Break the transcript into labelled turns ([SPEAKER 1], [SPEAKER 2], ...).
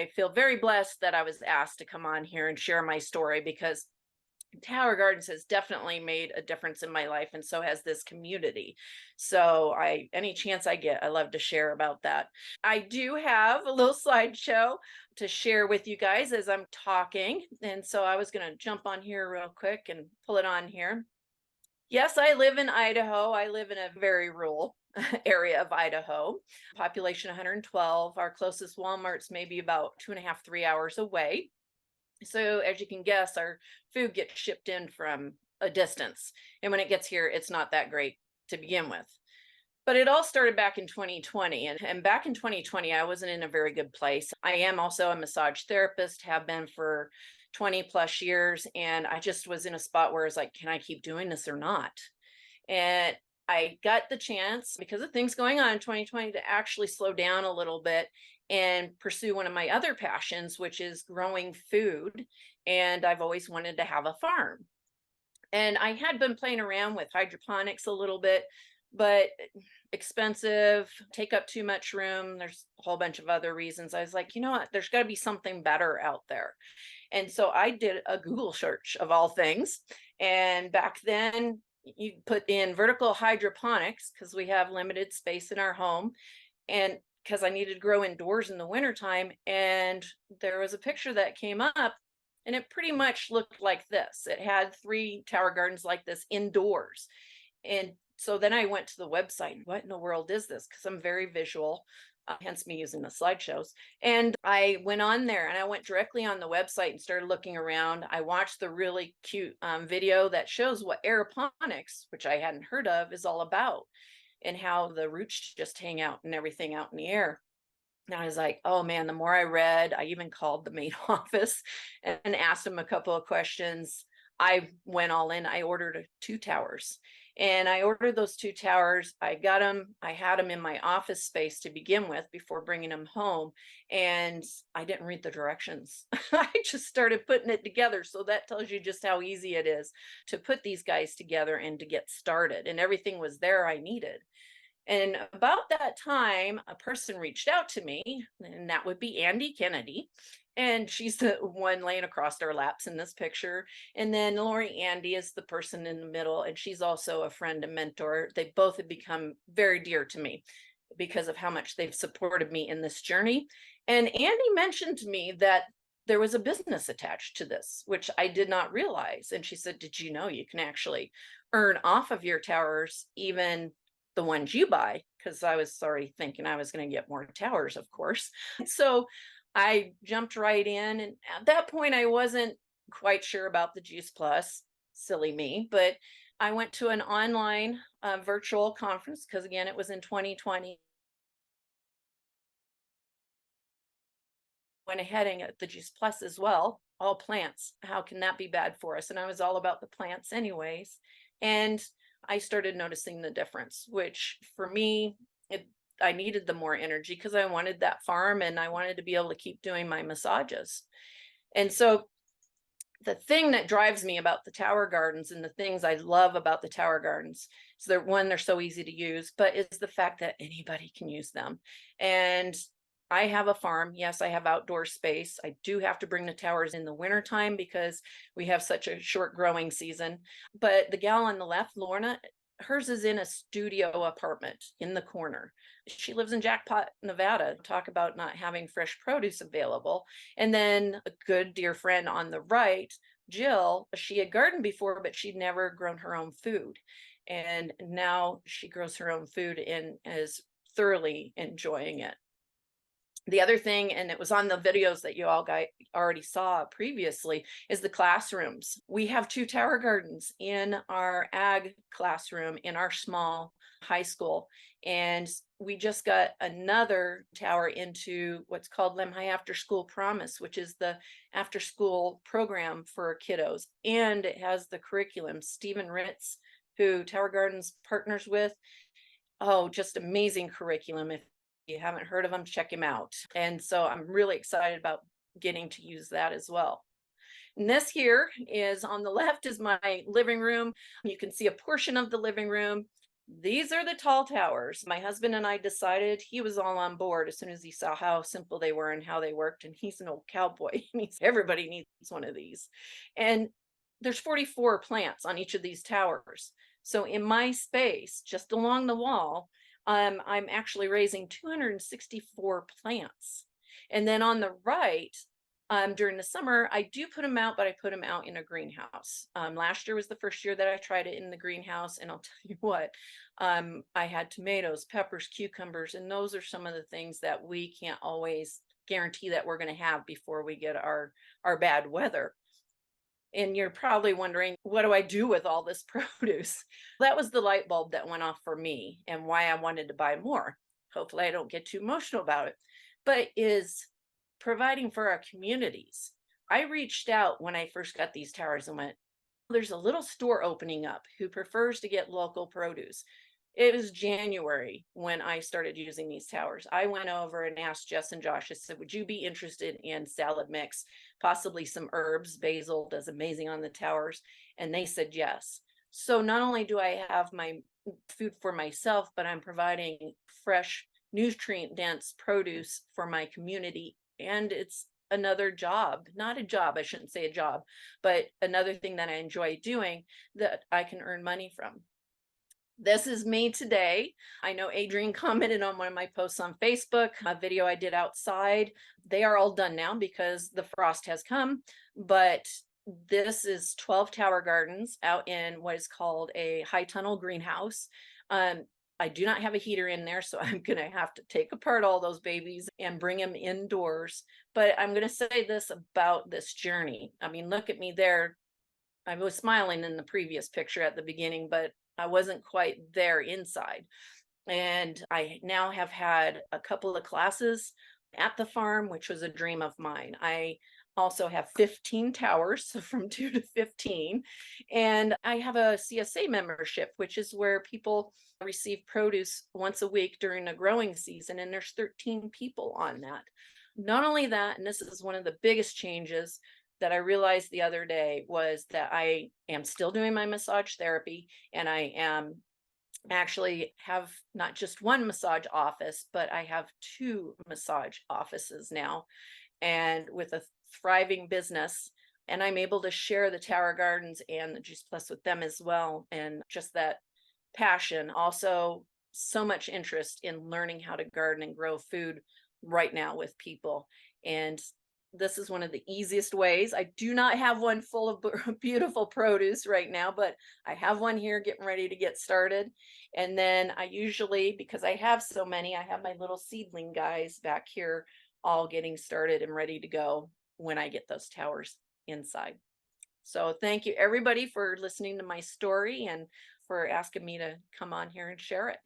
[SPEAKER 1] I feel very blessed that I was asked to come on here and share my story, because Tower Gardens has definitely made a difference in my life, and so has this community. So any chance I get, I love to share about that. I do have a little slideshow to share with you guys as I'm talking. And so I was going to jump on here real quick and pull it on here. Yes, I live in Idaho. I live in a very rural area of Idaho, population 112. Our closest Walmart's maybe about 2.5, 3 hours away. So as you can guess, our food gets shipped in from a distance. And when it gets here, it's not that great to begin with. But it all started back in 2020. And back in 2020, I wasn't in a very good place. I am also a massage therapist, have been for 20 plus years. And I just was in a spot where I was like, can I keep doing this or not? And I got the chance, because of things going on in 2020, to actually slow down a little bit and pursue one of my other passions, which is growing food. And I've always wanted to have a farm. And I had been playing around with hydroponics a little bit, but expensive, take up too much room. There's a whole bunch of other reasons. I was like, you know what, there's got to be something better out there. And so I did a Google search of all things. And back then, you put in vertical hydroponics because we have limited space in our home, and because I needed to grow indoors in the wintertime. And there was a picture that came up, and it pretty much looked like this. It had 3 tower gardens like this indoors. And so then I went to the website. What in the world is this? Because I'm very visual, hence me using the slideshows. And I went on there, and I went directly on the website and started looking around. I watched the really cute video that shows what aeroponics, which I hadn't heard of, is all about, and how the roots just hang out and everything out in the air. And I was like, oh man, the more I read, I even called the main office and asked them a couple of questions. I went all in. I ordered 2 towers. And I ordered those 2 towers. I got them. I had them in my office space to begin with before bringing them home. And I didn't read the directions. I just started putting it together. So that tells you just how easy it is to put these guys together and to get started. And everything was there I needed. And about that time, a person reached out to me, and that would be Andy Kennedy. And she's the one laying across our laps in this picture. And then Lori Andy is the person in the middle, and she's also a friend and mentor. They both have become very dear to me because of how much they've supported me in this journey. And Andy mentioned to me that there was a business attached to this, which I did not realize. And she said, did you know you can actually earn off of your towers, even the ones you buy? Because I was already thinking I was going to get more towers, of course. So I jumped right in. And at that point, I wasn't quite sure about the Juice Plus, silly me, but I went to an online virtual conference because, again, it was in 2020. Went ahead and got the Juice Plus as well, all plants. How can that be bad for us? And I was all about the plants anyways. And I started noticing the difference, which for me, I needed the more energy because I wanted that farm and I wanted to be able to keep doing my massages. And so the thing that drives me about the tower gardens, and the things I love about the tower gardens, is that one, they're so easy to use, but it's the fact that anybody can use them. And I have a farm. Yes, I have outdoor space. I do have to bring the towers in the wintertime because we have such a short growing season. But the gal on the left, Lorna, hers is in a studio apartment in the corner. She lives in Jackpot, Nevada. Talk about not having fresh produce available. And then a good dear friend on the right, Jill, she had gardened before, but she'd never grown her own food. And now she grows her own food and is thoroughly enjoying it. The other thing, and it was on the videos that you all already saw previously, is the classrooms. We have 2 tower gardens in our ag classroom in our small high school. And we just got another tower into what's called Lemhi After School Promise, which is the after school program for kiddos. And it has the curriculum. Stephen Ritz, who Tower Gardens partners with. Oh, just amazing curriculum. If you haven't heard of him, check him out. And so I'm really excited about getting to use that as well. And this here is on the left is my living room. You can see a portion of the living room. These are the tall towers. My husband and I decided he was all on board as soon as he saw how simple they were and how they worked. And he's an old cowboy. And he's everybody needs one of these. And there's 44 plants on each of these towers. So in my space, just along the wall, I'm actually raising 264 plants. And then on the right, during the summer, I do put them out, but I put them out in a greenhouse. Last year was the first year that I tried it in the greenhouse, and I'll tell you what, I had tomatoes, peppers, cucumbers, and those are some of the things that we can't always guarantee that we're going to have before we get our bad weather. And you're probably wondering, what do I do with all this produce? That was the light bulb that went off for me and why I wanted to buy more. Hopefully, I don't get too emotional about it, but is providing for our communities. I reached out when I first got these towers and went, there's a little store opening up who prefers to get local produce. It was January when I started using these towers. I went over and asked Jess and Josh, I said, would you be interested in salad mix, possibly some herbs? Basil does amazing on the towers. And they said yes. So not only do I have my food for myself, but I'm providing fresh, nutrient dense produce for my community. And it's another job, not a job, I shouldn't say a job, but another thing that I enjoy doing that I can earn money from. This is me today. I know Adrienne commented on one of my posts on Facebook, a video I did outside. They are all done now because the frost has come, but this is 12 tower gardens out in what is called a high tunnel greenhouse. I do not have a heater in there, so I'm going to have to take apart all those babies and bring them indoors. But I'm going to say this about this journey. I mean, look at me there. I was smiling in the previous picture at the beginning, but I wasn't quite there inside. And I now have had a couple of classes at the farm, which was a dream of mine. I also have 15 towers, so from 2 to 15. And I have a CSA membership, which is where people receive produce once a week during a growing season. And there's 13 people on that. Not only that, and this is one of the biggest changes that I realized the other day, was that I am still doing my massage therapy, and I am actually have not just one massage office, but I have two massage offices now, and with a thriving business. And I'm able to share the Tower Gardens and the Juice Plus with them as well. And just that passion, also so much interest in learning how to garden and grow food right now with people. And this is one of the easiest ways. I do not have one full of beautiful produce right now, but I have one here getting ready to get started. And then I usually, because I have so many, I have my little seedling guys back here all getting started and ready to go when I get those towers inside. So thank you everybody for listening to my story and for asking me to come on here and share it.